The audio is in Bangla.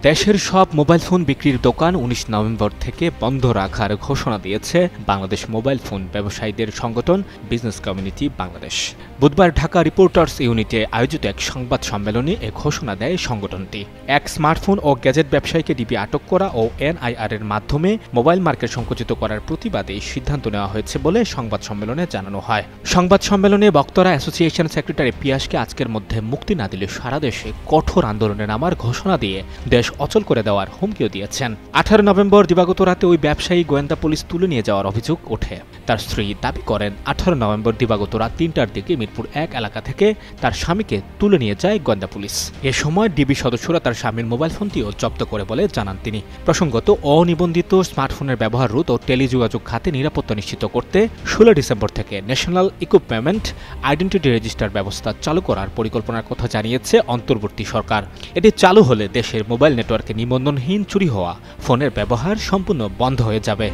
দেশের সব মোবাইল ফোন বিক্রির দোকান ১৯ নভেম্বর থেকে বন্ধ রাখার ঘোষণা দিয়েছে বাংলাদেশ মোবাইল ফোন ব্যবসায়ীদের সংগঠন বিজনেস কমিউনিটি বাংলাদেশ। বুধবার ঢাকা রিপোর্টার্স ইউনিটে আয়োজিত এক সংবাদ সম্মেলনে এ ঘোষণা দেয় সংগঠনটি। এক স্মার্টফোন ও গ্যাজেট ব্যবসায়ীকে ডিবি আটক করা ও এনআইআর এর মাধ্যমে মোবাইল মার্কেট সংকুচিত করার প্রতিবাদে এই সিদ্ধান্ত নেওয়া হয়েছে বলে সংবাদ সম্মেলনে জানানো হয়। সংবাদ সম্মেলনে বক্তারা অ্যাসোসিয়েশন সেক্রেটারি পিয়াসকে আজকের মধ্যে মুক্তি না দিলে সারা দেশে কঠোর আন্দোলনে নামার ঘোষণা দিয়ে দেশ অচল করে দেওয়ার হুমকিও দিয়েছেন। ১৮ নভেম্বর দিবাগত রাতে ওই ব্যবসায়ী গোয়েন্দা পুলিশ তুলে নিয়ে যাওয়ার অভিযোগ ওঠে। তার স্ত্রী দাবি করেন ১৮ নভেম্বর দিবাগত রাত ৩টার দিকে মিরপুর ১ এলাকা থেকে তার স্বামীকে তুলে নিয়ে যায় গোয়েন্দা পুলিশ। এ সময় ডিবি সদস্যরা তার স্বামীর মোবাইল ফোনটিও জব্দ করে বলে জানান তিনি। প্রসঙ্গত, অনিবন্ধিত স্মার্টফোনের ব্যবহার রোধ ও টেলিযোগাযোগ খাতে নিরাপত্তা নিশ্চিত করতে ১৬ ডিসেম্বর থেকে ন্যাশনাল ইকুইপমেন্ট আইডেন্টিটি রেজিস্টার ব্যবস্থা চালু করার পরিকল্পনার কথা জানিয়েছে অন্তর্বর্তী সরকার। এটি চালু হলে দেশের মোবাইল নেটওয়ার্কে নিবন্ধনহীন চুরি হওয়া ফোনের ব্যবহার সম্পূর্ণ বন্ধ হয়ে যাবে।